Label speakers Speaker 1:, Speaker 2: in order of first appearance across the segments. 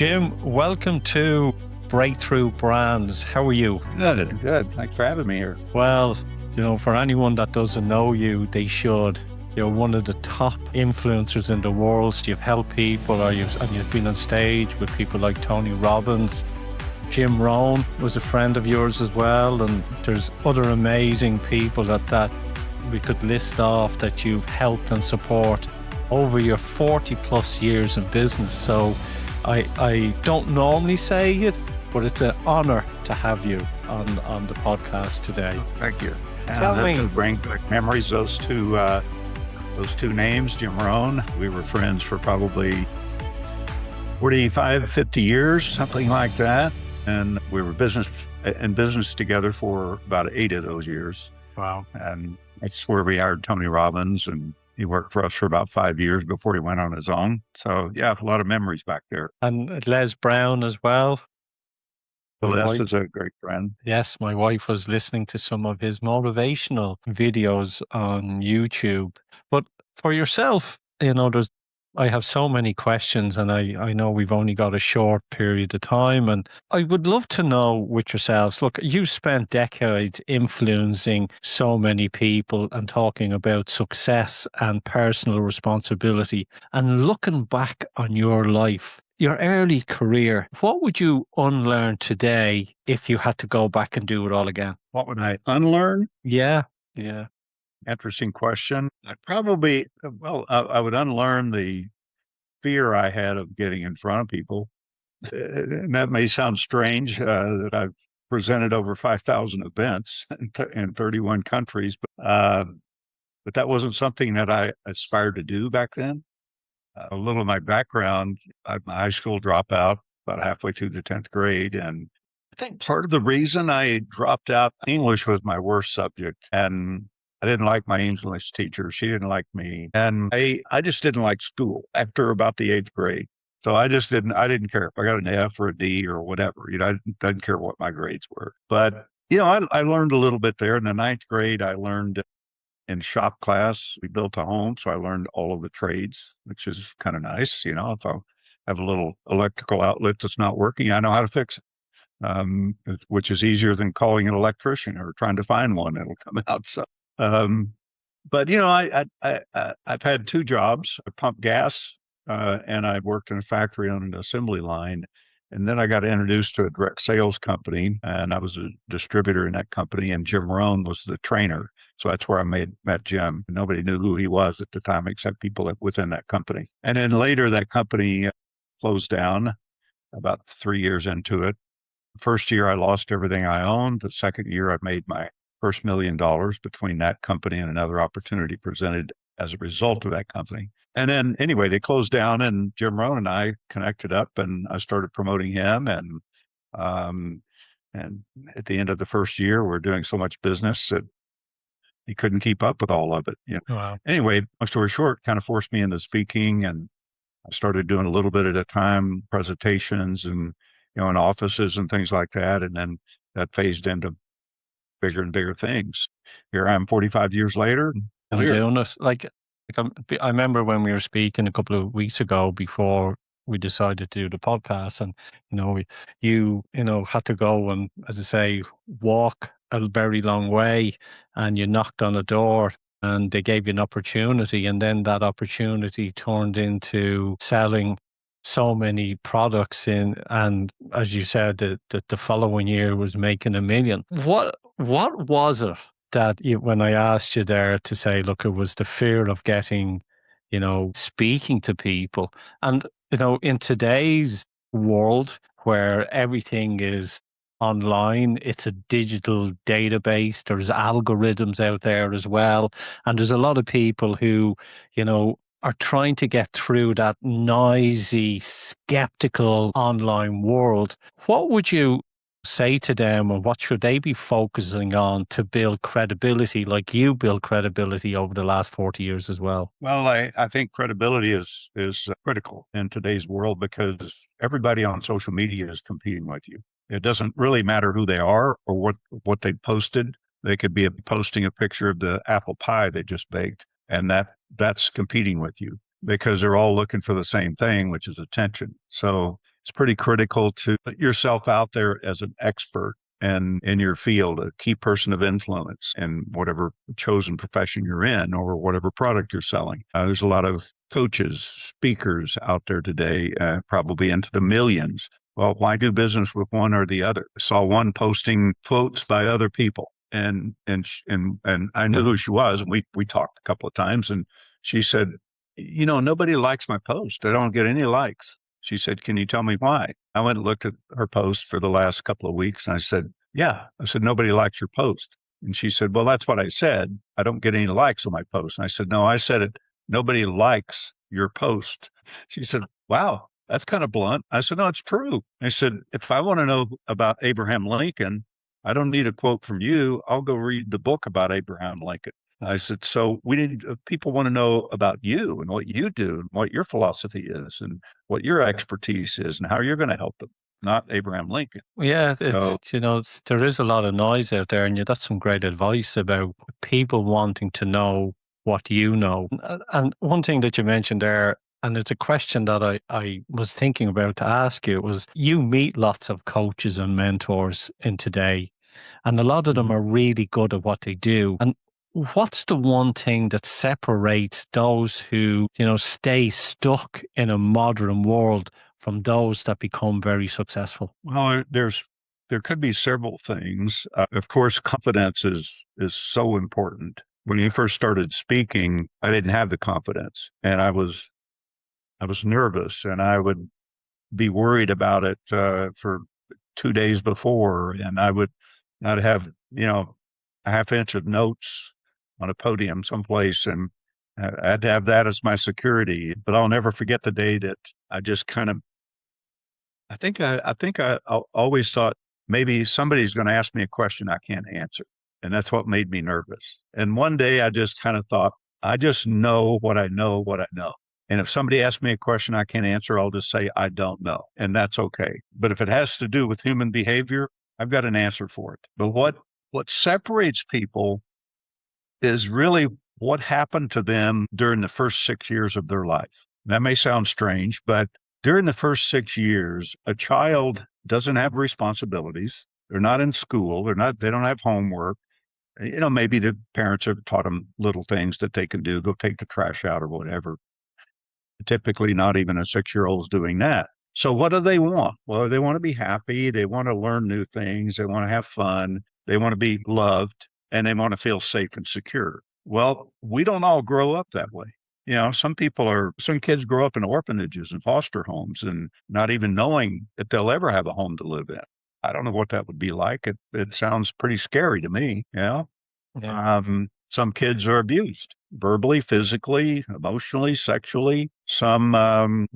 Speaker 1: Jim, welcome to Breakthrough Brands. How are you?
Speaker 2: Good. Thanks for having me here.
Speaker 1: Well, for anyone that doesn't know you, they should. You're one of the top influencers in the world. You've helped people, and you've been on stage with people like Tony Robbins. Jim Rohn was a friend of yours as well, and there's other amazing people that we could list off that you've helped and support over your 40 plus years in business. So I don't normally say it, but it's an honor to have you on the podcast today.
Speaker 2: Thank you.
Speaker 1: Tell me.
Speaker 2: To bring back memories, those two names, Jim Rohn, we were friends for probably 45, 50 years, something like that. And we were in business together for about 8 of those years.
Speaker 1: Wow.
Speaker 2: And that's where we hired Tony Robbins, and he worked for us for about 5 years before he went on his own. So yeah, a lot of memories back there.
Speaker 1: And Les Brown as well.
Speaker 2: Les is a great friend.
Speaker 1: Yes, my wife was listening to some of his motivational videos on YouTube. But for yourself, I have so many questions, and I know we've only got a short period of time, and I would love to know with yourselves, look, you spent decades influencing so many people and talking about success and personal responsibility, and looking back on your life, your early career, what would you unlearn today if you had to go back and do it all again?
Speaker 2: What would I unlearn?
Speaker 1: Yeah.
Speaker 2: Interesting question. I would unlearn the fear I had of getting in front of people. And that may sound strange that I've presented over 5,000 events in 31 countries, but that wasn't something that I aspired to do back then. A little of my background, I'm a high school dropout about halfway through the 10th grade. And I think part of the reason I dropped out, English was my worst subject. And I didn't like my English teacher. She didn't like me. And I just didn't like school after about the 8th grade. So I didn't care if I got an F or a D or whatever. I didn't care what my grades were. But, I learned a little bit there. In the 9th grade, I learned in shop class. We built a home. So I learned all of the trades, which is kind of nice. If I have a little electrical outlet that's not working, I know how to fix it, which is easier than calling an electrician or trying to find one that'll come out. So. But I've had 2 jobs. I pumped gas, and I worked in a factory on an assembly line. And then I got introduced to a direct sales company, and I was a distributor in that company. And Jim Rohn was the trainer, so that's where I met Jim. Nobody knew who he was at the time except people within that company. And then later, that company closed down. About 3 years into it. The first year, I lost everything I owned. The second year, I made my first $1 million between that company and another opportunity presented as a result of that company. And then anyway, they closed down, and Jim Rohn and I connected up, and I started promoting him. And at the end of the first year, we're doing so much business that he couldn't keep up with all of it.
Speaker 1: Wow.
Speaker 2: Anyway, long story short, kind of forced me into speaking, and I started doing a little bit at a time, presentations and, in offices and things like that. And then that phased into bigger and bigger things. Here I am 45 years later.
Speaker 1: I'm doing it. I remember when we were speaking a couple of weeks ago before we decided to do the podcast, and you had to go and, as I say, walk a very long way, and you knocked on a door and they gave you an opportunity, and then that opportunity turned into selling so many products and as you said, the following year was making $1 million. What was it that when I asked you there to say, look, it was the fear of getting, speaking to people, and in today's world where everything is online, it's a digital database, there's algorithms out there as well, and there's a lot of people who are trying to get through that noisy, skeptical online world. What would you say to them, and what should they be focusing on to build credibility like you built credibility over the last 40 years as well?
Speaker 2: Well, I think credibility is critical in today's world because everybody on social media is competing with you. It doesn't really matter who they are or what they posted. They could be posting a picture of the apple pie they just baked, and that's competing with you because they're all looking for the same thing, which is attention. So it's pretty critical to put yourself out there as an expert and in your field, a key person of influence in whatever chosen profession you're in or whatever product you're selling. There's a lot of coaches, speakers out there today, probably into the millions. Well, why do business with one or the other? I saw one posting quotes by other people, and I knew who she was. And we talked a couple of times, and she said, nobody likes my post. I don't get any likes. She said, can you tell me why? I went and looked at her post for the last couple of weeks, and I said, yeah. I said, nobody likes your post. And she said, well, that's what I said. I don't get any likes on my post. And I said, no, I said it. Nobody likes your post. She said, wow, that's kind of blunt. I said, no, it's true. I said, if I want to know about Abraham Lincoln, I don't need a quote from you. I'll go read the book about Abraham Lincoln. I said, so we need people want to know about you and what you do and what your philosophy is and what your expertise is and how you're going to help them, not Abraham Lincoln.
Speaker 1: Yeah,
Speaker 2: So,
Speaker 1: there is a lot of noise out there, and that's some great advice about people wanting to know what you know. And one thing that you mentioned there, and it's a question that I was thinking about to ask you, was you meet lots of coaches and mentors in today, and a lot of them
Speaker 2: mhm.
Speaker 1: are really good at what they do. And what's the one thing that separates those who, stay stuck in a modern world from those that become very successful?
Speaker 2: Well, there could be several things. Of course, confidence is so important. When you first started speaking, I didn't have the confidence, and I was nervous, and I would be worried about it for 2 days before, and I'd have a half inch of notes on a podium someplace, and I had to have that as my security. But I'll never forget the day that I just kind of I think I always thought maybe somebody's going to ask me a question I can't answer, and that's what made me nervous. And one day I just kind of thought, I just know what I know, what I know. And if somebody asks me a question I can't answer, I'll just say I don't know, and that's okay. But if it has to do with human behavior, I've got an answer for it. But what separates people is really what happened to them during the first 6 years of their life. That may sound strange, but during the first 6 years, a child doesn't have responsibilities. They're not in school. They don't have homework. Maybe the parents have taught them little things that they can do, go take the trash out or whatever. Typically, not even a 6-year-old is doing that. So what do they want? Well, they want to be happy. They want to learn new things. They want to have fun. They want to be loved, and they want to feel safe and secure. Well, we don't all grow up that way. Some kids grow up in orphanages and foster homes and not even knowing that they'll ever have a home to live in. I don't know what that would be like. It sounds pretty scary to me.
Speaker 1: Yeah.
Speaker 2: Some kids are abused verbally, physically, emotionally, sexually. Some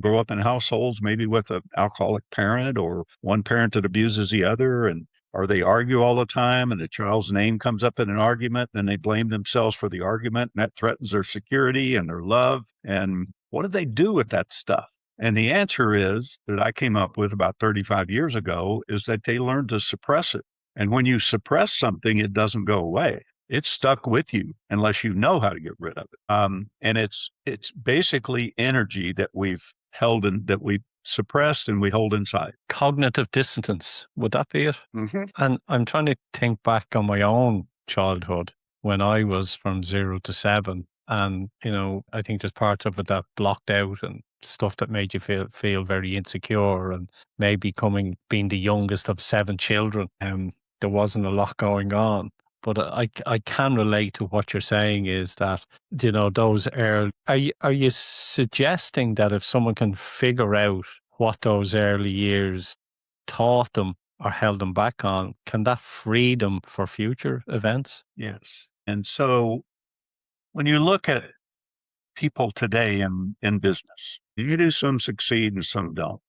Speaker 2: grow up in households, maybe with an alcoholic parent or one parent that abuses the other, or they argue all the time, and the child's name comes up in an argument, then they blame themselves for the argument, and that threatens their security and their love. And what do they do with that stuff? And the answer is that I came up with about 35 years ago is that they learn to suppress it. And when you suppress something, it doesn't go away. It's stuck with you unless you know how to get rid of it. And it's basically energy that we've held and that we suppressed and we hold inside.
Speaker 1: Cognitive dissonance, would that be it?
Speaker 2: Mm-hmm.
Speaker 1: And I'm trying to think back on my own childhood when I was from 0 to 7. And, I think there's parts of it that blocked out and stuff that made you feel very insecure. And maybe being the youngest of 7 children, there wasn't a lot going on. But I can relate to what you're saying is that, those are you suggesting that if someone can figure out what those early years taught them or held them back on, can that free them for future events?
Speaker 2: Yes. And so when you look at people today in business, you do some succeed and some don't.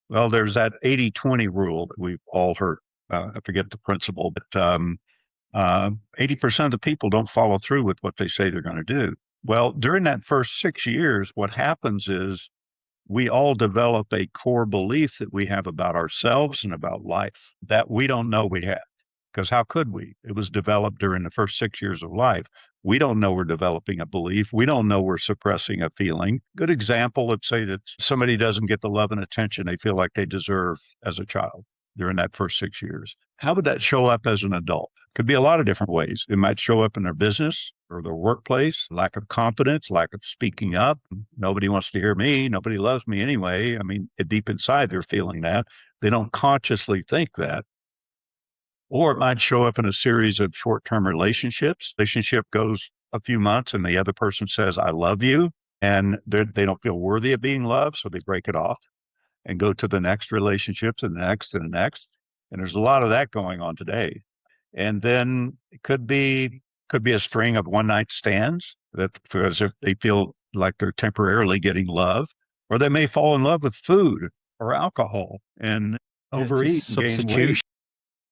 Speaker 2: Well, there's that 80-20 rule that we've all heard. I forget the principle, but 80% of the people don't follow through with what they say they're going to do. Well, during that first 6 years, what happens is we all develop a core belief that we have about ourselves and about life that we don't know we have. Because how could we? It was developed during the first 6 years of life. We don't know we're developing a belief. We don't know we're suppressing a feeling. Good example, let's say that somebody doesn't get the love and attention they feel like they deserve as a child during that first 6 years. How would that show up as an adult? Could be a lot of different ways. It might show up in their business or their workplace, lack of confidence, lack of speaking up. Nobody wants to hear me. Nobody loves me anyway. I mean, deep inside, they're feeling that. They don't consciously think that. Or it might show up in a series of short-term relationships. Relationship goes a few months and the other person says, I love you. And they don't feel worthy of being loved. So they break it off and go to the next relationships and the next and the next. And there's a lot of that going on today. And then it could be a string of one night stands that because if they feel like they're temporarily getting love, or they may fall in love with food or alcohol and
Speaker 1: It's a
Speaker 2: overeat and gain weight.
Speaker 1: substitution.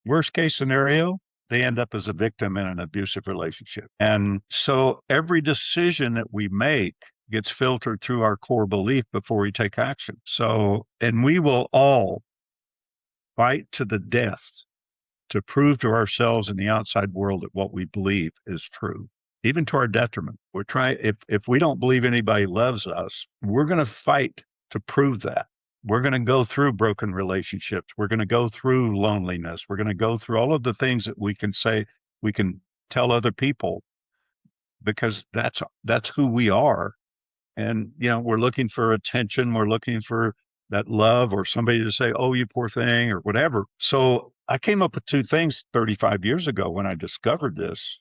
Speaker 2: Worst case scenario, they end up as a victim in an abusive relationship. And so every decision that we make gets filtered through our core belief before we take action. So, and we will all fight to the death to prove to ourselves and the outside world that what we believe is true, even to our detriment. We're trying, if we don't believe anybody loves us, we're going to fight to prove that. We're going to go through broken relationships. We're going to go through loneliness. We're going to go through all of the things that we can say, we can tell other people because that's who we are. And, we're looking for attention. We're looking for that love or somebody to say, oh, you poor thing or whatever. So I came up with two things 35 years ago when I discovered this.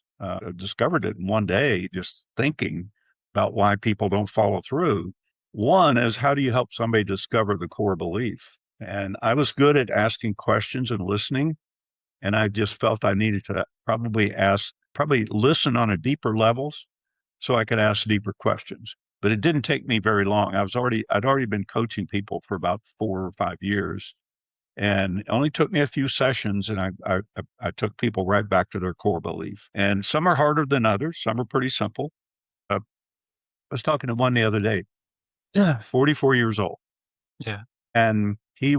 Speaker 2: Discovered it in one day, just thinking about why people don't follow through. One is how do you help somebody discover the core belief? And I was good at asking questions and listening. And I just felt I needed to probably listen on a deeper levels so I could ask deeper questions. But it didn't take me very long. I'd already been coaching people for about 4 or 5 years. And it only took me a few sessions, and I took people right back to their core belief. And some are harder than others. Some are pretty simple. I was talking to one the other day, 44 years old,
Speaker 1: Yeah.
Speaker 2: and he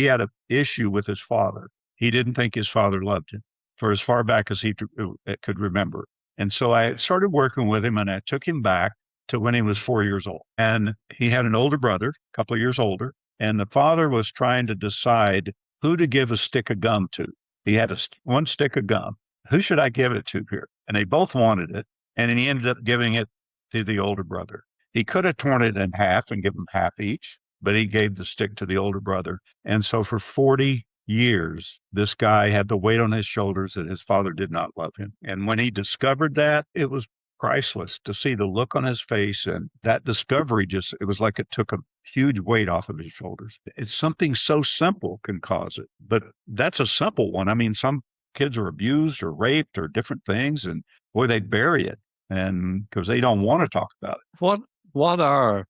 Speaker 2: had an issue with his father. He didn't think his father loved him for as far back as he could remember. And so I started working with him, and I took him back to when he was 4 years old. And he had an older brother, a couple of years older, and the father was trying to decide who to give a stick of gum to. He had one stick of gum. Who should I give it to here? And they both wanted it. And he ended up giving it to the older brother. He could have torn it in half and given them half each, but he gave the stick to the older brother. And so for 40 years, this guy had the weight on his shoulders that his father did not love him. And when he discovered that, it was priceless to see the look on his face. And that discovery it was like it took a huge weight off of his shoulders. It's something so simple can cause it, but that's a simple one. I mean, some kids are abused or raped or different things, and boy, they bury it and because they don't want to talk about it.
Speaker 1: What are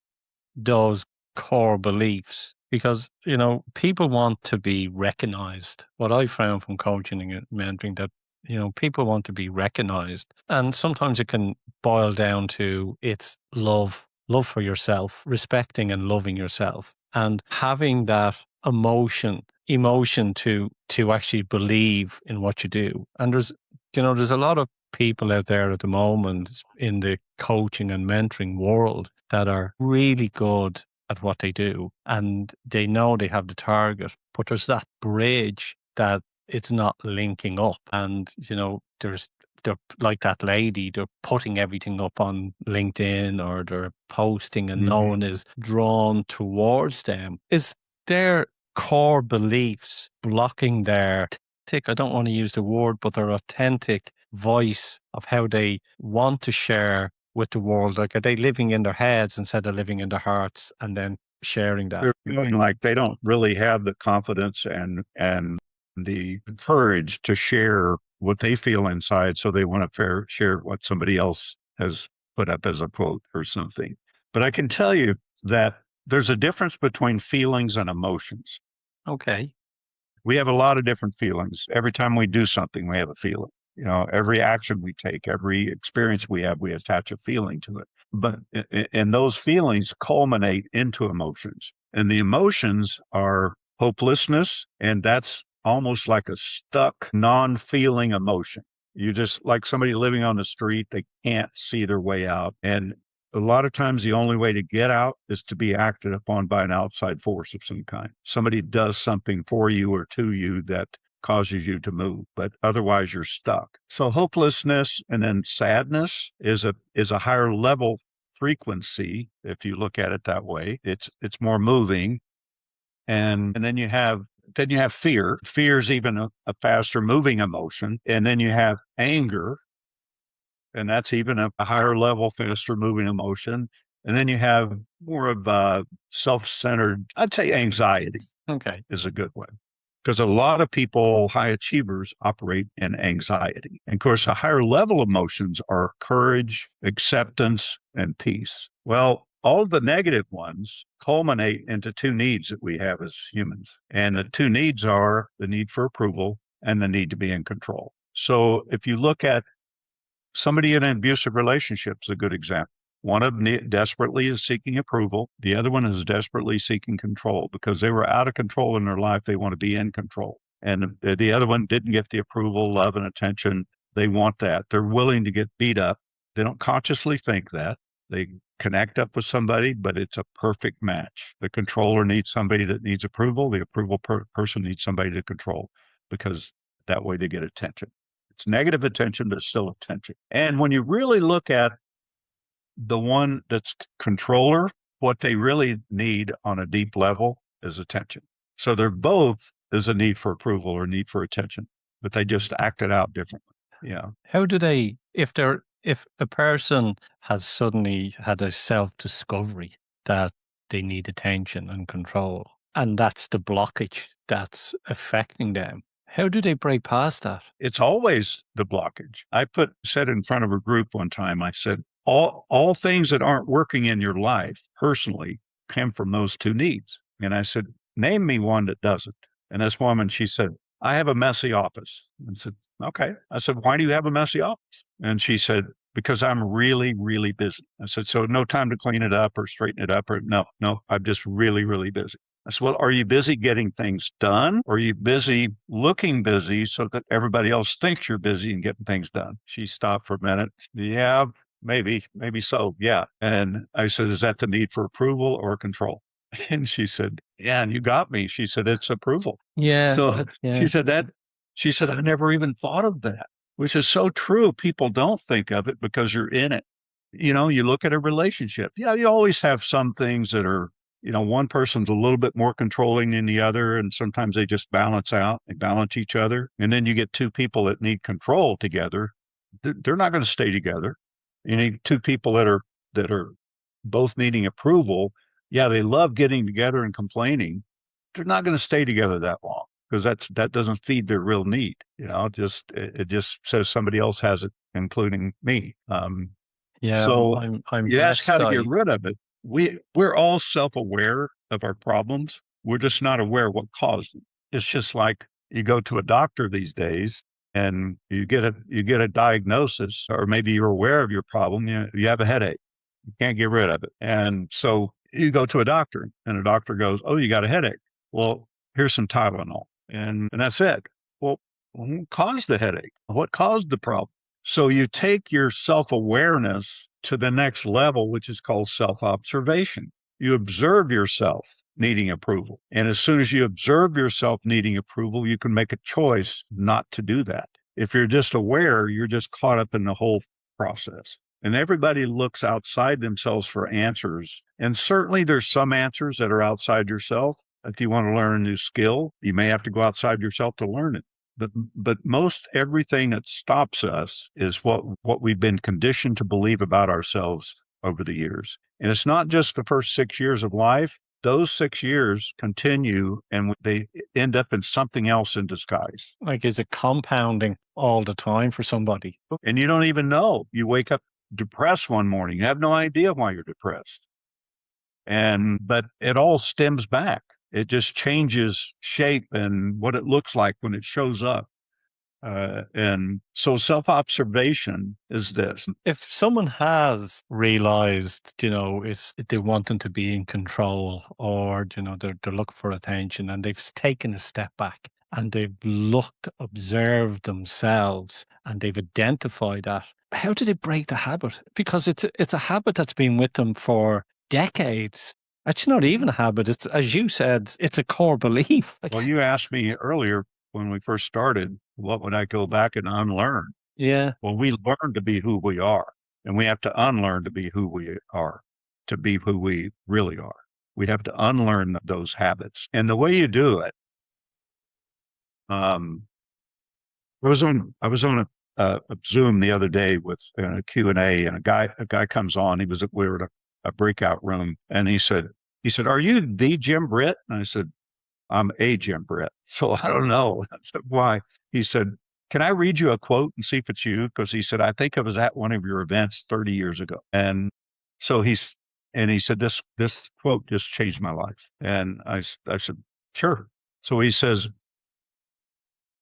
Speaker 1: those core beliefs? Because, people want to be recognized. What I found from coaching and mentoring that, people want to be recognized. And sometimes it can boil down to it's love for yourself, respecting and loving yourself, and having that emotion to actually believe in what you do. And there's a lot of people out there at the moment in the coaching and mentoring world that are really good at what they do, and they know they have the target, but there's that bridge that it's not linking up. And they're like that lady, they're putting everything up on LinkedIn or they're posting and no one is drawn towards them. Is their core beliefs blocking their I don't want to use the word, but their authentic voice of how they want to share with the world? Like, are they living in their heads instead of living in their hearts and then sharing that?
Speaker 2: They're feeling like they don't really have the confidence and the courage to share what they feel inside. So they want to share what somebody else has put up as a quote or something. But I can tell you that there's a difference between feelings and emotions.
Speaker 1: Okay.
Speaker 2: We have a lot of different feelings. Every time we do something, we have a feeling. Every action we take, every experience we have, we attach a feeling to it. But and those feelings culminate into emotions. And the emotions are hopelessness, and that's almost like a stuck, non-feeling emotion. You just like somebody living on the street, they can't see their way out. And a lot of times, the only way to get out is to be acted upon by an outside force of some kind. Somebody does something for you or to you that causes you to move, but otherwise you're stuck. So hopelessness and then sadness is a higher level frequency if you look at it that way. It's more moving, and then you have fear. Fear is even a faster moving emotion, and then you have anger, and that's even a higher level, faster moving emotion. And then you have more of self-centered, I'd say anxiety
Speaker 1: Okay.
Speaker 2: is a good one. Because a lot of people, high achievers, operate in anxiety. And of course, the higher level emotions are courage, acceptance, and peace. Well, all the negative ones culminate into two needs that we have as humans. And the two needs are the need for approval and the need to be in control. So if you look at somebody in an abusive relationship is a good example. One of them desperately is seeking approval. The other one is desperately seeking control because they were out of control in their life. They want to be in control. And the other one didn't get the approval, love, and attention. They want that. They're willing to get beat up. They don't consciously think that. They connect up with somebody, but it's a perfect match. The controller needs somebody that needs approval. The approval person needs somebody to control because that way they get attention. It's negative attention, but it's still attention. And when you really look at the one that's controller, what they really need on a deep level is attention. So they're both is a need for approval or need for attention, but they just act it out differently. Yeah.
Speaker 1: How do they, if a person has suddenly had a self-discovery that they need attention and control, and that's the blockage that's affecting them, how do they break past that?
Speaker 2: It's always the blockage. Said in front of a group one time, I said, all things that aren't working in your life personally come from those two needs. And I said, name me one that doesn't. And this woman, she said, I have a messy office. I said, okay. I said, why do you have a messy office? And she said, because I'm really, really busy. I said, so no time to clean it up or straighten it up or no, I'm just really, really busy. I said, well, are you busy getting things done? Or are you busy looking busy so that everybody else thinks you're busy and getting things done? She stopped for a minute. Yeah, maybe so. Yeah. And I said, is that the need for approval or control? And she said, yeah, and you got me. She said, it's approval.
Speaker 1: Yeah,
Speaker 2: So
Speaker 1: yeah.
Speaker 2: she said, I never even thought of that, which is so true. People don't think of it because you're in it. You look at a relationship. Yeah, you always have some things that are, one person's a little bit more controlling than the other, and sometimes they just balance out, they balance each other. And then you get two people that need control together. They're not going to stay together. You need two people that are both needing approval. Yeah, they love getting together and complaining. They're not going to stay together that long because that doesn't feed their real need. It just says somebody else has it, including me.
Speaker 1: Yeah,
Speaker 2: So
Speaker 1: I'm
Speaker 2: you ask how
Speaker 1: blessed.
Speaker 2: to get rid of it. We're all self-aware of our problems. We're just not aware of what caused them. It's just like you go to a doctor these days and you get a diagnosis, or maybe you're aware of your problem. You have a headache. You can't get rid of it. And so you go to a doctor and a doctor goes, oh, you got a headache. Well, here's some Tylenol. And that's it. Well, what caused the headache? What caused the problem? So you take your self-awareness to the next level, which is called self-observation. You observe yourself needing approval. And as soon as you observe yourself needing approval, you can make a choice not to do that. If you're just aware, you're just caught up in the whole process. And everybody looks outside themselves for answers. And certainly there's some answers that are outside yourself. If you want to learn a new skill, you may have to go outside yourself to learn it. But most everything that stops us is what we've been conditioned to believe about ourselves over the years. And it's not just the first 6 years of life. Those 6 years continue and they end up in something else in disguise.
Speaker 1: Like, is it compounding all the time for somebody?
Speaker 2: And you don't even know. You wake up depressed one morning. You have no idea why you're depressed. But it all stems back. It just changes shape and what it looks like when it shows up. And so self-observation is this.
Speaker 1: If someone has realized, it's they want them to be in control, or they're looking for attention, and they've taken a step back and they've looked, observed themselves, and they've identified that. How do they break the habit? Because it's a habit that's been with them for decades. It's not even a habit. It's, as you said, it's a core belief. Like,
Speaker 2: Well, you asked me earlier when we first started, what would I go back and unlearn?
Speaker 1: yeah,
Speaker 2: Well, we learn to be who we are, and we have to unlearn to be who we are, to be who we really are. We have to unlearn those habits. And the way you do it, um, I was on a Zoom the other day with a Q&A, and a guy comes on. We were in a breakout room, and he said, "Are you the Jim Britt?" And I said, "I'm a Jim Britt." So I don't know. I said, "Why?" He said, "Can I read you a quote and see if it's you?" Because he said, "I think I was at one of your events 30 years ago." So he said, this quote just changed my life. And I said, "Sure." So he says,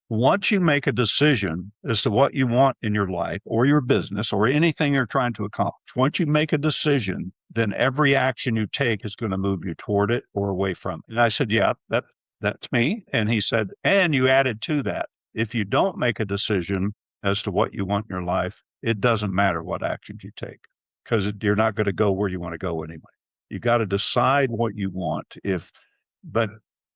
Speaker 2: once you make a decision as to what you want in your life or your business or anything you're trying to accomplish, once you make a decision, then every action you take is going to move you toward it or away from it. And I said, "Yeah, that's me." And he said, "And you added to that, if you don't make a decision as to what you want in your life, it doesn't matter what actions you take because you're not going to go where you want to go anyway. You got to decide what you want. But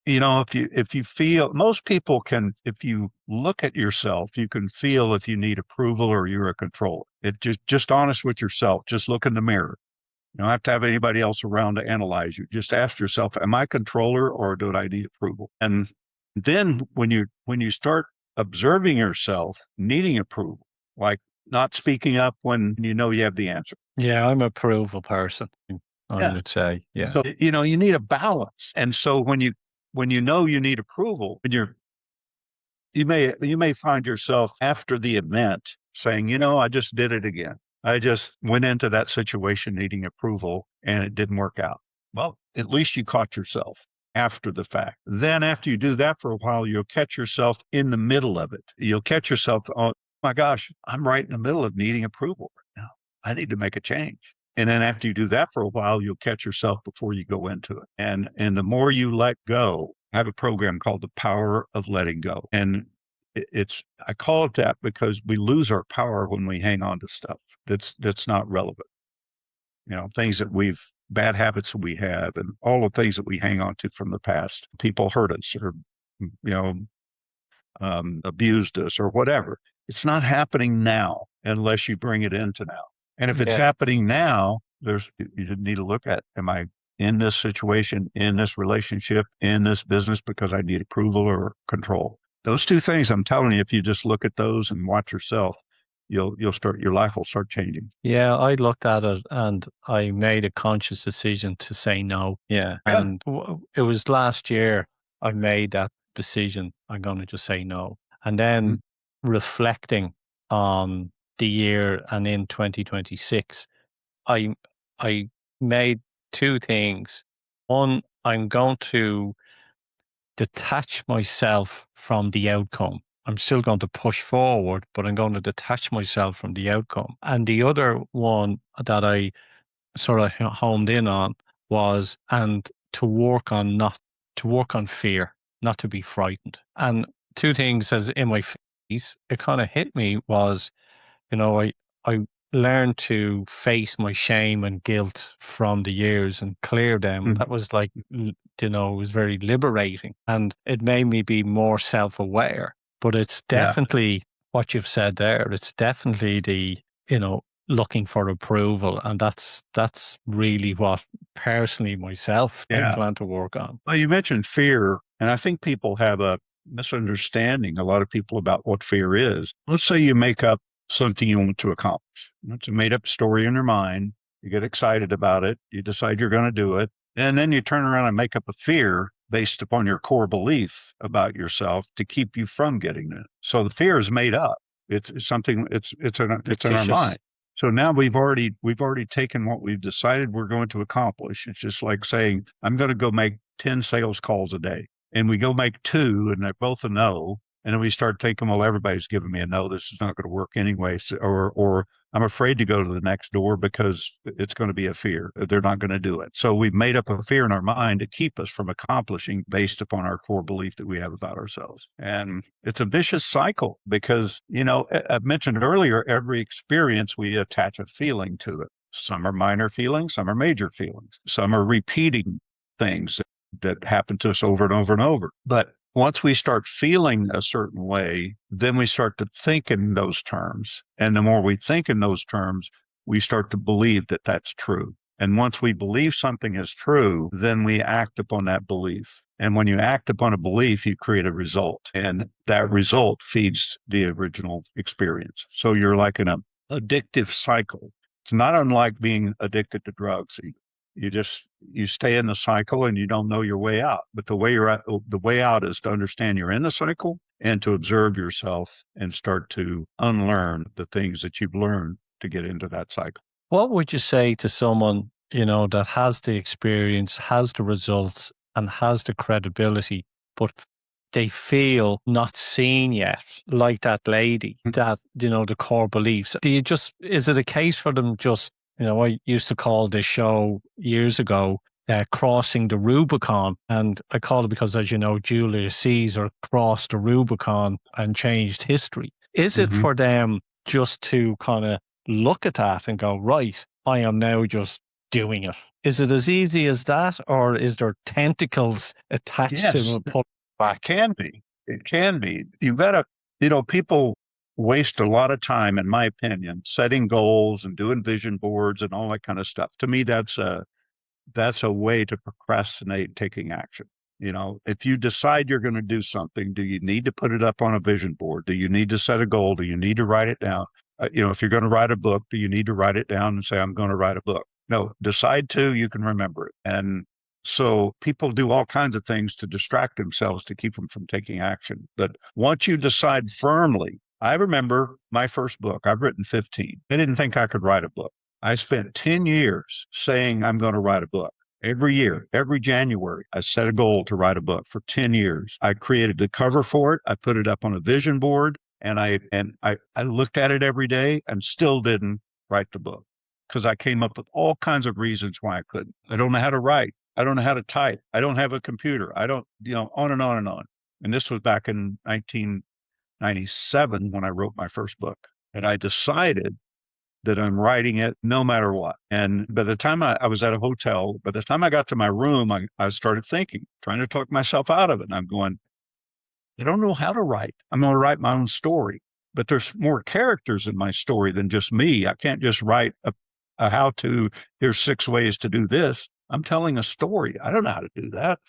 Speaker 2: if you feel, most people can, if you look at yourself, you can feel if you need approval or you're a controller. It just honest with yourself. Just look in the mirror. You don't have to have anybody else around to analyze you. Just ask yourself, am I a controller or do I need approval? And then when you start observing yourself needing approval, like not speaking up when you know you have the answer.
Speaker 1: yeah, I'm a approval person. I
Speaker 2: Yeah.
Speaker 1: would say, yeah,
Speaker 2: So, you need a balance. And so when you know you need approval, and you may find yourself after the event saying, "I just did it again. I just went into that situation needing approval and it didn't work out." Well, at least you caught yourself after the fact. Then after you do that for a while, you'll catch yourself in the middle of it. You'll catch yourself, "Oh my gosh, I'm right in the middle of needing approval right now. I need to make a change." And then after you do that for a while, you'll catch yourself before you go into it. And the more you let go, I have a program called The Power of Letting Go. And I call it that because we lose our power when we hang on to stuff that's not relevant. Things bad habits that we have and all the things that we hang on to from the past. People hurt us or, you know, abused us or whatever. It's not happening now unless you bring it into now. And if it's
Speaker 1: yeah.
Speaker 2: happening now, you need to look at, am I in this situation, in this relationship, in this business because I need approval or control? Those two things, I'm telling you, if you just look at those and watch yourself, your life will start changing.
Speaker 1: Yeah, I looked at it and I made a conscious decision to say no. Yeah.
Speaker 2: Yeah.
Speaker 1: And it was last year I made that decision. I'm going to just say no. And
Speaker 2: Mhm.
Speaker 1: then reflecting on the year and in 2026, I I made two things. One, I'm going to detach myself from the outcome. I'm still going to push forward, but I'm going to detach myself from the outcome. And the other one that I sort of honed in on was, and to work on not to work on fear, not to be frightened. And two things as in my face, it kind of hit me was, I learned to face my shame and guilt from the years and clear them.
Speaker 2: Mhm.
Speaker 1: That was like, it was very liberating and it made me be more self-aware. But it's
Speaker 2: Yeah.
Speaker 1: definitely what you've said there. It's definitely looking for approval. And that's really what personally myself I
Speaker 2: Yeah.
Speaker 1: plan to work on.
Speaker 2: Well, you mentioned fear, and I think people have a misunderstanding, a lot of people, about what fear is. Let's say you make up something you want to accomplish. It's a made up story in your mind. You get excited about it. You decide you're going to do it. And then you turn around and make up a fear based upon your core belief about yourself to keep you from getting it. So the fear is made up. It's something, it's in our
Speaker 1: Fictitious.
Speaker 2: mind. So now we've already taken what we've decided we're going to accomplish. It's just like saying, I'm going to go make 10 sales calls a day. And we go make two and they're both a no. And then we start thinking, well, everybody's giving me a no, this is not going to work anyway. So, or I'm afraid to go to the next door because it's going to be a fear. They're not going to do it. So we've made up a fear in our mind to keep us from accomplishing based upon our core belief that we have about ourselves. And it's a vicious cycle because, I've mentioned earlier, every experience we attach a feeling to it. Some are minor feelings, some are major feelings, some are repeating things that happen to us over and over and over. But once we start feeling a certain way, then we start to think in those terms. And the more we think in those terms, we start to believe that that's true. And once we believe something is true, then we act upon that belief. And when you act upon a belief, you create a result. And that result feeds the original experience. So you're like in an addictive cycle. It's not unlike being addicted to drugs. You stay in the cycle and you don't know your way out. But the way out is to understand you're in the cycle and to observe yourself and start to unlearn the things that you've learned to get into that cycle.
Speaker 1: What would you say to someone, that has the experience, has the results, and has the credibility, but they feel not seen yet, like that lady, that, the core beliefs? Is it a case for them just, I used to call this show years ago, crossing the Rubicon. And I call it because, as you know, Julius Caesar crossed the Rubicon and changed history. Is it
Speaker 2: Mm-hmm.
Speaker 1: for them just to kind of look at that and go, right, I am now just doing it? Is it as easy as that, or is there tentacles attached to
Speaker 2: Yes,
Speaker 1: them pull
Speaker 2: it
Speaker 1: back?
Speaker 2: can be. It can be. You've got to, people waste a lot of time, in my opinion, setting goals and doing vision boards and all that kind of stuff. To me, that's a way to procrastinate taking action. If you decide you're going to do something, do you need to put it up on a vision board? Do you need to set a goal? Do you need to write it down? If you're going to write a book, do you need to write it down and say, I'm going to write a book? No, decide to, you can remember it. And so people do all kinds of things to distract themselves to keep them from taking action. But once you decide firmly, I remember my first book, I've written 15. I didn't think I could write a book. I spent 10 years saying I'm going to write a book. Every year, every January, I set a goal to write a book for 10 years. I created the cover for it. I put it up on a vision board and I looked at it every day and still didn't write the book because I came up with all kinds of reasons why I couldn't. I don't know how to write. I don't know how to type. I don't have a computer. I don't, on and on and on. And this was back in 1997 when I wrote my first book. And I decided that I'm writing it no matter what. And by the time I was at a hotel, by the time I got to my room, I started thinking, trying to talk myself out of it. And I'm going, I don't know how to write. I'm going to write my own story, but there's more characters in my story than just me. I can't just write a how to, here's 6 ways to do this. I'm telling a story. I don't know how to do that.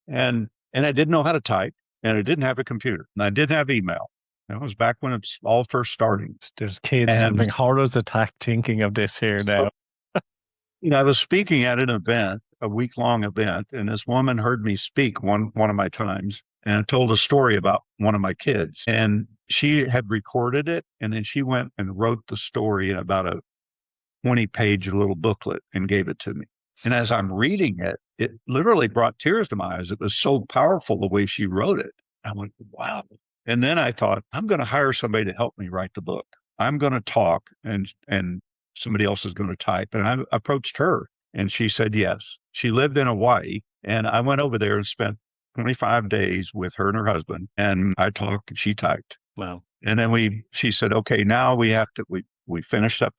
Speaker 2: And I didn't know how to type and I didn't have a computer and I didn't have email. It was back when it's all first starting.
Speaker 1: There's kids having
Speaker 2: And
Speaker 1: horrors attack thinking of this here
Speaker 2: so
Speaker 1: now.
Speaker 2: I was speaking at an event, a week-long event, and this woman heard me speak one of my times, and I told a story about one of my kids. And she had recorded it, and then she went and wrote the story in about a 20-page little booklet and gave it to me. And as I'm reading it, it literally brought tears to my eyes. It was so powerful the way she wrote it. I went, wow. And then I thought, I'm going to hire somebody to help me write the book. I'm going to talk and somebody else is going to type. And I approached her and she said yes. She lived in Hawaii and I went over there and spent 25 days with her and her husband and I talked and she typed.
Speaker 1: Wow.
Speaker 2: And then she said, okay, now we finished up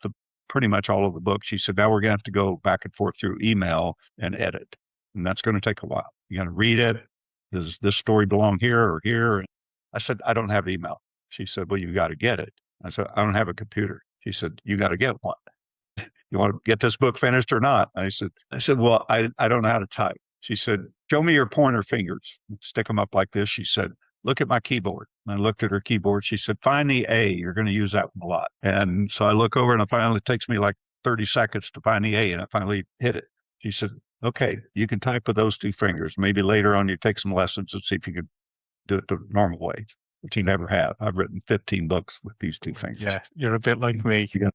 Speaker 2: pretty much all of the book. She said, now we're going to have to go back and forth through email and edit. And that's going to take a while. You got to read it. Does this story belong here or here? And I said, I don't have email. She said, well, you got to get it. I said, I don't have a computer. She said, you got to get one. You want to get this book finished or not? I said, well, I don't know how to type. She said, show me your pointer fingers. Stick them up like this. She said, look at my keyboard. And I looked at her keyboard. She said, find the A. You're going to use that one a lot. And so I look over and it takes me like 30 seconds to find the A. And I finally hit it. She said, okay, you can type with those 2 fingers. Maybe later on you take some lessons and see if you can do it the normal way, which you never have. I've written 15 books with these 2 fingers.
Speaker 1: Yeah, you're a bit like me.
Speaker 2: You got,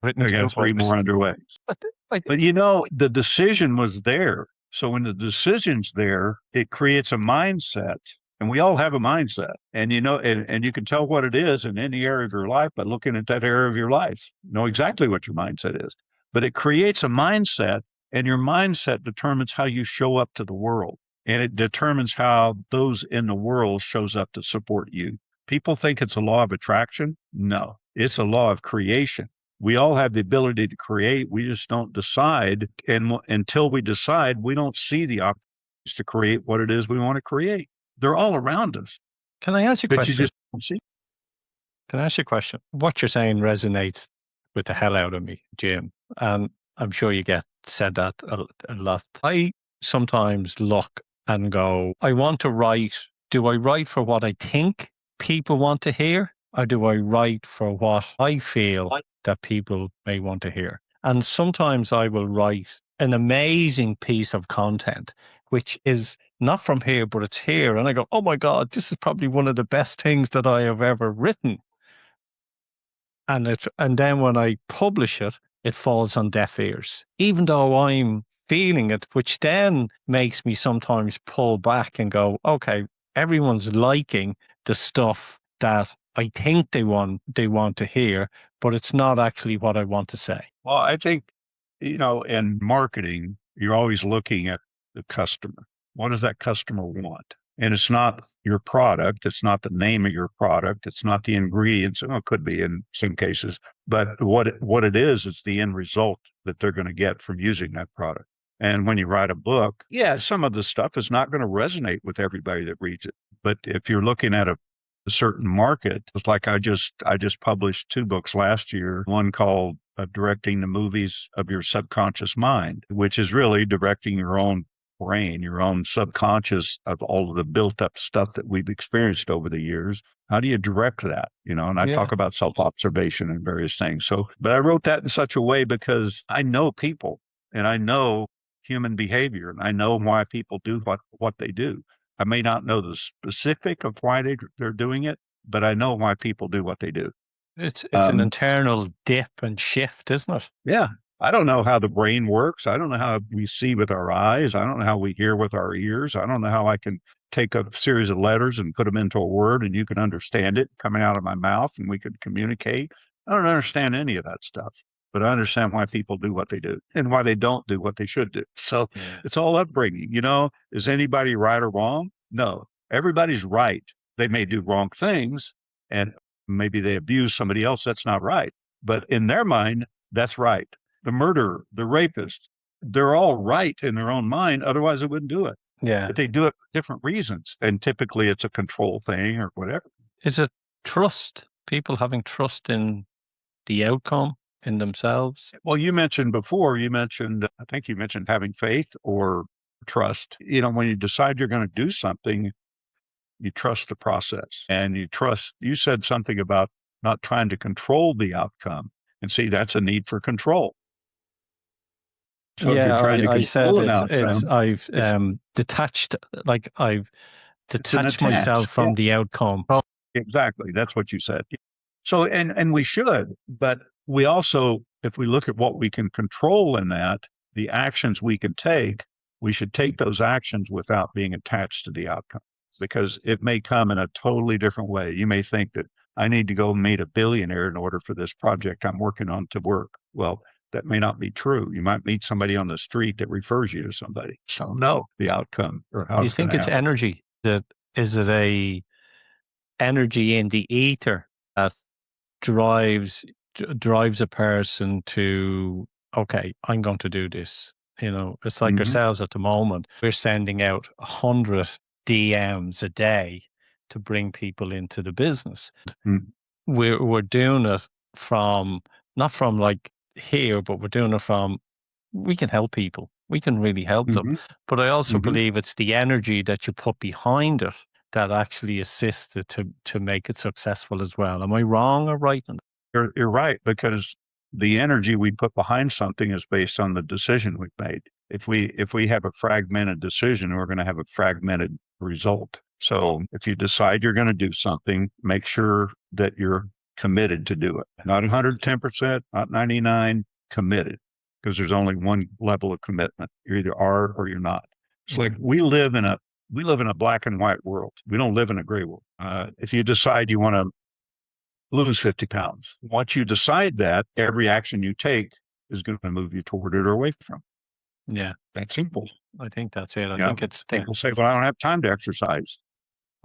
Speaker 1: Written
Speaker 2: I got 3 more underway.
Speaker 1: But
Speaker 2: But the decision was there. So when the decision's there, it creates a mindset And we all have a mindset. And and you can tell what it is in any area of your life by looking at that area of your life. You know exactly what your mindset is. But it creates a mindset, and your mindset determines how you show up to the world. And it determines how those in the world shows up to support you. People think it's a law of attraction. No, it's a law of creation. We all have the ability to create. We just don't decide. And until we decide, we don't see the opportunities to create what it is we want to create. They're all around us,
Speaker 1: Can I ask you a
Speaker 2: but you
Speaker 1: question?
Speaker 2: just don't see.
Speaker 1: Can I ask you a question? What you're saying resonates with the hell out of me, Jim. And I'm sure you get said that a lot. I sometimes look and go, I want to write. Do I write for what I think people want to hear? Or do I write for what I feel that people may want to hear? And sometimes I will write an amazing piece of content, which is not from here, but it's here. And I go, oh my God, this is probably one of the best things that I have ever written. And then when I publish it, it falls on deaf ears, even though I'm feeling it, which then makes me sometimes pull back and go, okay, everyone's liking the stuff that I think they want to hear, but it's not actually what I want to say.
Speaker 2: Well, I think, in marketing, you're always looking at the customer. What does that customer want? And it's not your product. It's not the name of your product. It's not the ingredients. Well, it could be in some cases, but what it is the end result that they're going to get from using that product. And when you write a book, yeah, some of the stuff is not going to resonate with everybody that reads it. But if you're looking at a certain market, it's like I just published 2 books last year, one called Directing the Movies of Your Subconscious Mind, which is really directing your own brain, your own subconscious of all of the built up stuff that we've experienced over the years. How do you direct that? And I talk about self-observation and various things. So, but I wrote that in such a way because I know people and I know human behavior and I know why people do what they do. I may not know the specific of why they're doing it, but I know why people do what they do.
Speaker 1: It's an internal dip and shift, isn't it?
Speaker 2: Yeah. I don't know how the brain works. I don't know how we see with our eyes. I don't know how we hear with our ears. I don't know how I can take a series of letters and put them into a word and you can understand it coming out of my mouth and we could communicate. I don't understand any of that stuff, but I understand why people do what they do and why they don't do what they should do. So it's all upbringing. Is anybody right or wrong? No, everybody's right. They may do wrong things and maybe they abuse somebody else. That's not right. But in their mind, that's right. The murderer, the rapist, they're all right in their own mind. Otherwise, they wouldn't do it.
Speaker 1: Yeah.
Speaker 2: But they do it for different reasons. And typically it's a control thing or whatever.
Speaker 1: Is it trust? People having trust in the outcome, in themselves?
Speaker 2: Well, I think you mentioned having faith or trust. When you decide you're going to do something, you trust the process and you said something about not trying to control the outcome. And see, that's a need for control. So if you're trying to
Speaker 1: I said
Speaker 2: control an outcome,
Speaker 1: I've detached, like I've detached myself from the outcome.
Speaker 2: Exactly. That's what you said. So, and we should, but we also, if we look at what we can control in that, the actions we can take, we should take those actions without being attached to the outcome because it may come in a totally different way. You may think that I need to go meet a billionaire in order for this project I'm working on to work. Well, that may not be true. You might meet somebody on the street that refers you to somebody. So know the outcome or how
Speaker 1: Do you think it's energy? Is it a energy in the ether that drives a person to, okay, I'm going to do this? It's like ourselves at the moment. We're sending out 100 DMs a day to bring people into the business. We're doing it from, not from like here, but we're doing it from, we can help people. We can really help them. But I also believe it's the energy that you put behind it that actually assists it to make it successful as well. Am I wrong or right?
Speaker 2: You're right, because the energy we put behind something is based on the decision we've made. If we have a fragmented decision, we're going to have a fragmented result. So if you decide you're going to do something, make sure that you're committed to do it. Not 110%, not 99, committed. Because there's only one level of commitment. You either are or you're not. It's like we live in a we live in a black and white world. We don't live in a gray world. If you decide you want to lose 50 pounds, once you decide that, every action you take is going to move you toward it or away from it.
Speaker 1: Yeah,
Speaker 2: That's simple.
Speaker 1: I think that's it. I
Speaker 2: You know,
Speaker 1: think it's
Speaker 2: people say, well, I don't have time to exercise.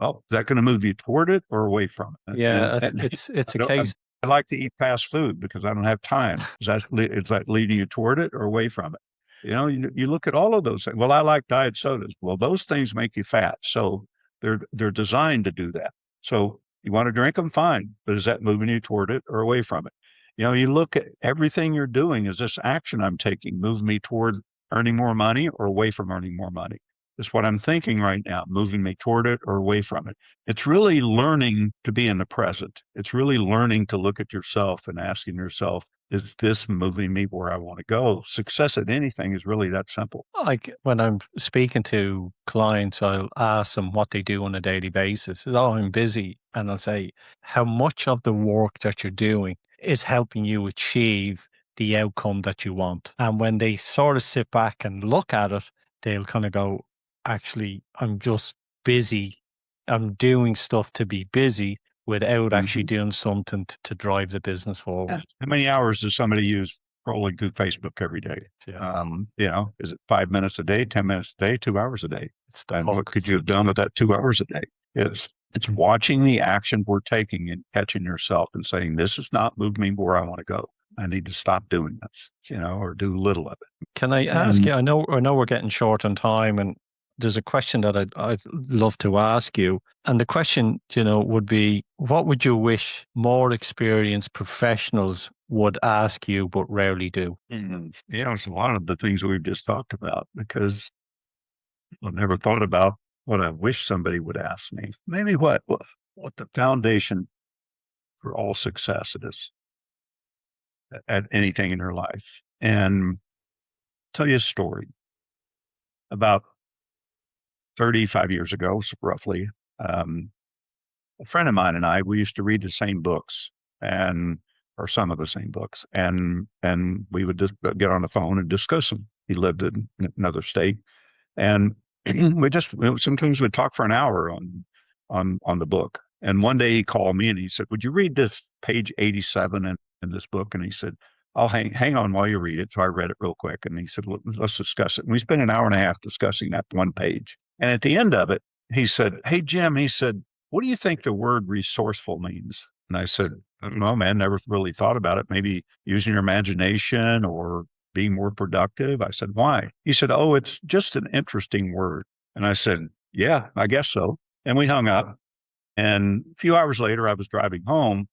Speaker 2: Oh, is that going to move you toward it or away from it?
Speaker 1: yeah,
Speaker 2: And
Speaker 1: it's a case.
Speaker 2: I like to eat fast food because I don't have time. Is that leading you toward it or away from it? You look at all of those things. Well, I like diet sodas. Well, those things make you fat. So they're designed to do that. So you want to drink them, fine. But is that moving you toward it or away from it? You look at everything you're doing. Is this action I'm taking move me toward earning more money or away from earning more money? Is what I'm thinking right now moving me toward it or away from it? It's really learning to be in the present. It's really learning to look at yourself and asking yourself, is this moving me where I want to go? Success at anything is really that simple.
Speaker 1: Like when I'm speaking to clients, I'll ask them what they do on a daily basis. Oh, I'm busy. And I'll say, how much of the work that you're doing is helping you achieve the outcome that you want? And when they sort of sit back and look at it, they'll kind of go, actually, I'm just busy. I'm doing stuff to be busy without actually
Speaker 2: Mm-hmm.
Speaker 1: doing something to drive the business
Speaker 2: Yeah.
Speaker 1: forward.
Speaker 2: How many hours does somebody use scrolling through Facebook every day?
Speaker 1: Yeah,
Speaker 2: Is it 5 minutes a day, 10 minutes a day, 2 hours a day?
Speaker 1: it's the
Speaker 2: And what could
Speaker 1: buckets.
Speaker 2: you have done with that 2 hours a day? It's watching the action we're taking and catching yourself and saying, this is not moving me where I want to go. I need to stop doing this, or do little of it.
Speaker 1: Can I ask
Speaker 2: And
Speaker 1: you? I know we're getting short on time, and there's a question that I'd love to ask you. And the question, would be, what would you wish more experienced professionals would ask you but rarely do?
Speaker 2: it's a lot of the things we've just talked about because I've never thought about what I wish somebody would ask me. Maybe what the foundation for all success is at anything in their life. And tell you a story about 35 years ago, so roughly. Um, a friend of mine and we used to read the same books and or some of the same books, and we would just get on the phone and discuss them. He lived in another state, and sometimes we'd talk for an hour on the book. And one day he called me and he said, "Would you read this page 87 in this book?" And he said, "I'll hang on while you read it." So I read it real quick, and he said, "Let's discuss it." And we spent an hour and a half discussing that one page. And at the end of it, he said, "Hey Jim," he said, "what do you think the word resourceful means?" And I said, "I don't know, man. Never really thought about it. Maybe using your imagination or being more productive." I said, "Why?" He said, "Oh, it's just an interesting word." And I said, "Yeah, I guess so." And we hung up. And a few hours later, I was driving home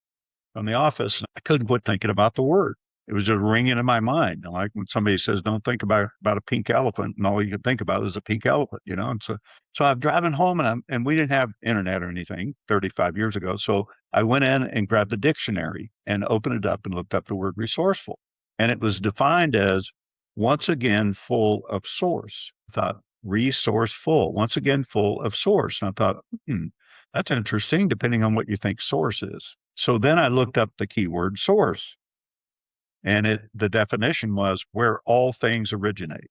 Speaker 2: from the office. And I couldn't quit thinking about the word. It was just ringing in my mind. Like when somebody says, "Don't think about a pink elephant," and all you can think about is a pink elephant. And so I'm driving home, and we didn't have internet or anything 35 years ago. So I went in and grabbed the dictionary and opened it up and looked up the word resourceful, and it was defined as once again full of source. I thought resourceful, once again full of source, and I thought, that's interesting. Depending on what you think source is. So then I looked up the keyword source. And the definition was where all things originate.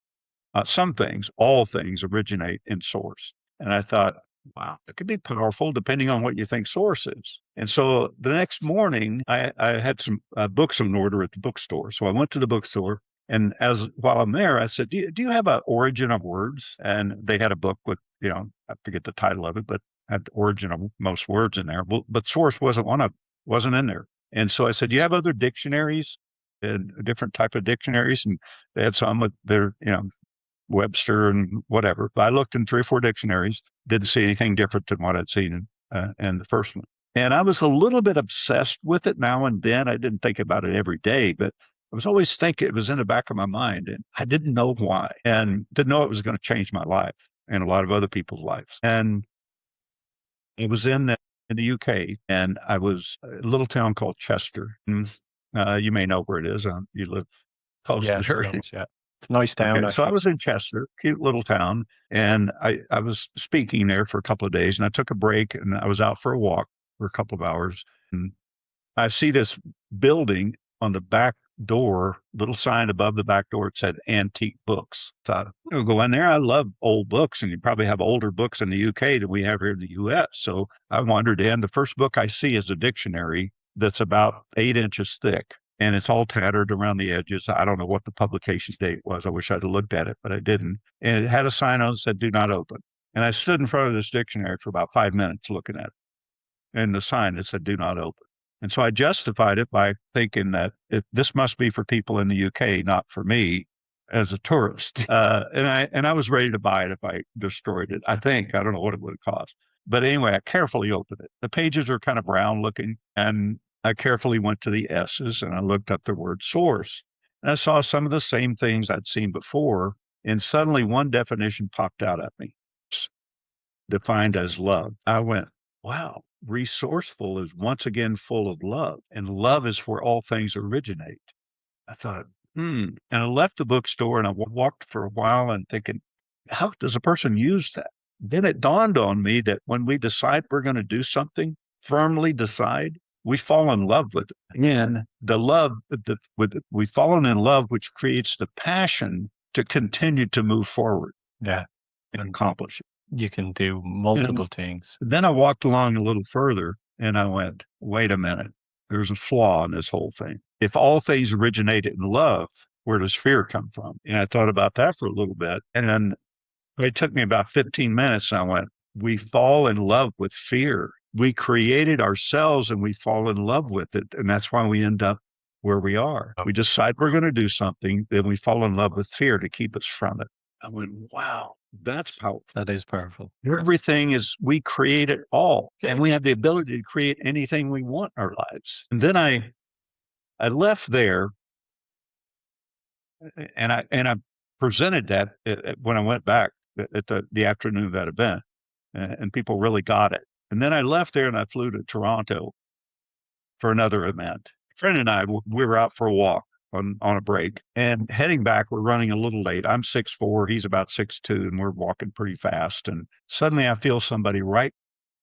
Speaker 2: Some things, all things originate in source. And I thought, wow, it could be powerful depending on what you think source is. And so the next morning, I had some books in order at the bookstore. So I went to the bookstore. And while I'm there, I said, do you have an origin of words? And they had a book with, I forget the title of it, but had the origin of most words in there. But source wasn't in there. And so I said, do you have other dictionaries? And a different type of dictionaries, and they had some with their, Webster and whatever. But I looked in 3 or 4 dictionaries, didn't see anything different than what I'd seen in the first one. And I was a little bit obsessed with it now and then. I didn't think about it every day, but I was always thinking it was in the back of my mind, and I didn't know why, and didn't know it was going to change my life and a lot of other people's lives. And it was in the UK, and I was a little town called Chester. And, you may know where it is. You live close to
Speaker 1: Yeah,
Speaker 2: there.
Speaker 1: yeah. It's a nice town,
Speaker 2: Okay, so I
Speaker 1: actually.
Speaker 2: was in Chester, cute little town, and I was speaking there for a couple of days, and I took a break, and I was out for a walk for a couple of hours, and I see this building on the back door, little sign above the back door. It said antique books. Thought, I'll go in there. I love old books, and you probably have older books in the UK than we have here in the US. So I wandered in. The first book I see is a dictionary that's about 8 inches thick, and it's all tattered around the edges. I don't know what the publication date was. I wish I'd have looked at it, but I didn't. And it had a sign on it that said, "Do not open." And I stood in front of this dictionary for about 5 minutes looking at it, and the sign that said, "Do not open." And so I justified it by thinking that this must be for people in the UK, not for me as a tourist. And I was ready to buy it if I destroyed it. I think I don't know what it would have cost, but anyway, I carefully opened it. The pages are kind of brown looking, and I carefully went to the S's and I looked up the word source, and I saw some of the same things I'd seen before. And suddenly, one definition popped out at me, defined as love. I went, wow, resourceful is once again full of love, and love is where all things originate. I thought, hmm. And I left the bookstore and I walked for a while and thinking, how does a person use that? Then it dawned on me that when we decide we're going to do something, firmly decide, we fall in love with it. And the love, we've fallen in love, which creates the passion to continue to move forward
Speaker 1: Yeah.
Speaker 2: and accomplish it.
Speaker 1: You can do multiple things.
Speaker 2: Then I walked along a little further and I went, wait a minute, there's a flaw in this whole thing. If all things originated in love, where does fear come from? And I thought about that for a little bit. And then it took me about 15 minutes. And I went, we fall in love with fear. We created ourselves and we fall in love with it. And that's why we end up where we are. We decide we're going to do something, then we fall in love with fear to keep us from it. I went, wow, that's powerful.
Speaker 1: That is powerful.
Speaker 2: Everything is, we create it all. And we have the ability to create anything we want in our lives. And then I left there and I presented that when I went back at the afternoon of that event, and people really got it. And then I left there and I flew to Toronto for another event. A friend and I, we were out for a walk on a break, and heading back, we're running a little late. I'm 6'4", he's about 6'2", and we're walking pretty fast. And suddenly I feel somebody right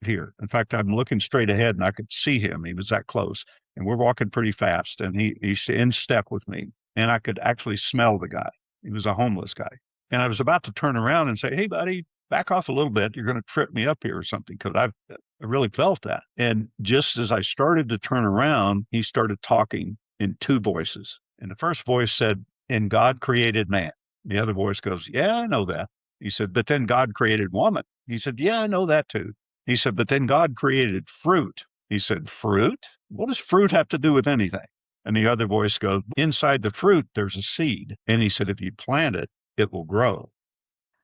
Speaker 2: here. In fact, I'm looking straight ahead and I could see him. He was that close, and we're walking pretty fast, and he's in step with me, and I could actually smell the guy. He was a homeless guy. And I was about to turn around and say, hey, buddy, back off a little bit. You're going to trip me up here or something, because I really felt that. And just as I started to turn around, he started talking in two voices. And the first voice said, and God created man. The other voice goes, yeah, I know that. He said, but then God created woman. He said, yeah, I know that too. He said, but then God created fruit. He said, fruit? What does fruit have to do with anything? And the other voice goes, inside the fruit, there's a seed. And he said, if you plant it, it will grow.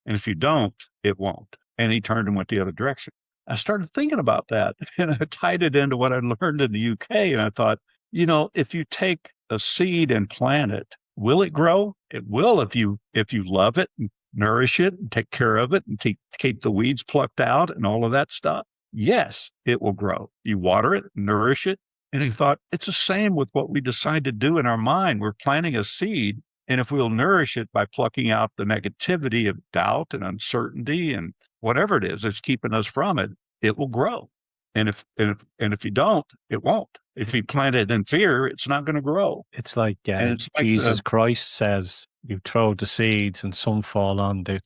Speaker 2: And if you don't, it won't. And he turned and went the other direction. I started thinking about that, and I tied it into what I learned in the UK. And I thought, if you take a seed and plant it, will it grow? It will if you love it and nourish it and take care of it and keep the weeds plucked out and all of that stuff. Yes, it will grow. You water it, nourish it. And he thought, it's the same with what we decide to do in our mind. We're planting a seed, and if we'll nourish it by plucking out the negativity of doubt and uncertainty and whatever it is that's keeping us from it, it will grow. And if you don't, it won't. If you plant it in fear, it's not going to grow.
Speaker 1: It's like
Speaker 2: It's like
Speaker 1: Jesus Christ says, you throw the seeds and some fall on the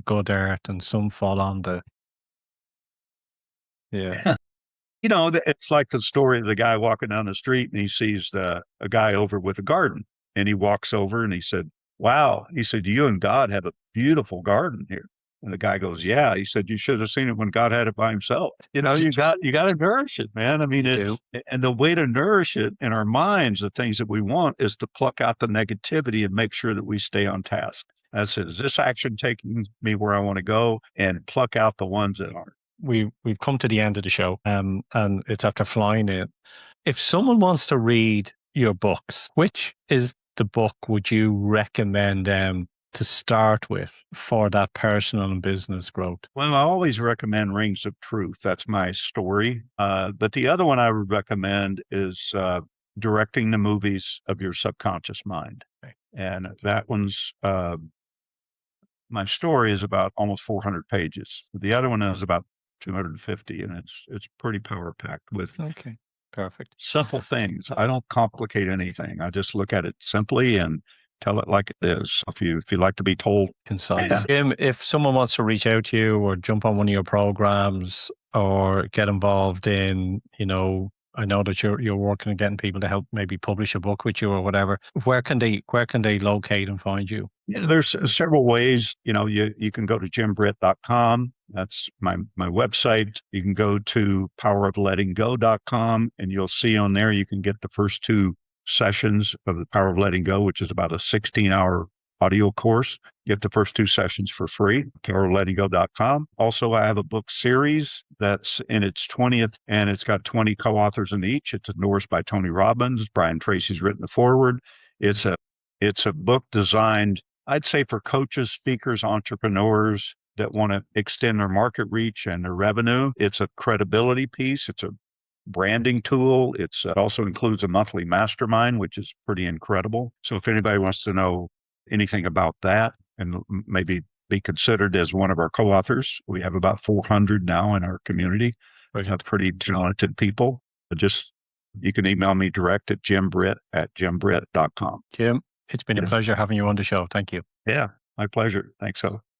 Speaker 1: good earth and some fall on the, yeah.
Speaker 2: It's like the story of the guy walking down the street and he sees a guy over with a garden, and he walks over and he said, wow. He said, you and God have a beautiful garden here. And the guy goes, yeah. He said, you should have seen it when God had it by himself. You got to nourish it, man. I mean, and the way to nourish it in our minds, the things that we want, is to pluck out the negativity and make sure that we stay on task. That's it. Is this action taking me where I want to go? And pluck out the ones that aren't.
Speaker 1: We've come to the end of the show, and it's after flying in. If someone wants to read your books, which is the book would you recommend them to start with for that personal and business growth?
Speaker 2: Well, I always recommend Rings of Truth. That's my story. But the other one I would recommend is Directing the Movies of Your Subconscious Mind.
Speaker 1: Okay.
Speaker 2: And that one's, my story is about almost 400 pages. The other one is about 250, and it's pretty power packed with
Speaker 1: Perfect.
Speaker 2: Simple things. I don't complicate anything. I just look at it simply and tell it like it is. If you like to be told,
Speaker 1: Concise.
Speaker 2: yeah,
Speaker 1: Jim, if someone wants to reach out to you or jump on one of your programs or get involved in, I know that you're working on getting people to help maybe publish a book with you or whatever. Where can they locate and find you?
Speaker 2: yeah, there's several ways. You can go to jimbritt.com. That's my website. You can go to poweroflettinggo.com, and you'll see on there you can get the first two sessions of the Power of Letting Go, which is about a 16-hour audio course. Get the first two sessions for free, poweroflettinggo.com. Also, I have a book series that's in its 20th, and it's got 20 co-authors in each. It's endorsed by Tony Robbins. Brian Tracy's written the foreword. It's a it's a book designed, I'd say, for coaches, speakers, entrepreneurs that want to extend their market reach and their revenue. It's a credibility piece. It's a branding tool. It also includes a monthly mastermind, which is pretty incredible. So if anybody wants to know anything about that and maybe be considered as one of our co-authors, we have about 400 now in our community. We have pretty talented people. Just you can email me direct at jimbritt@jimbritt.com.
Speaker 1: Jim, it's been a
Speaker 2: Yeah.
Speaker 1: pleasure having you on the show. Thank you.
Speaker 2: Yeah, my pleasure. Thanks so.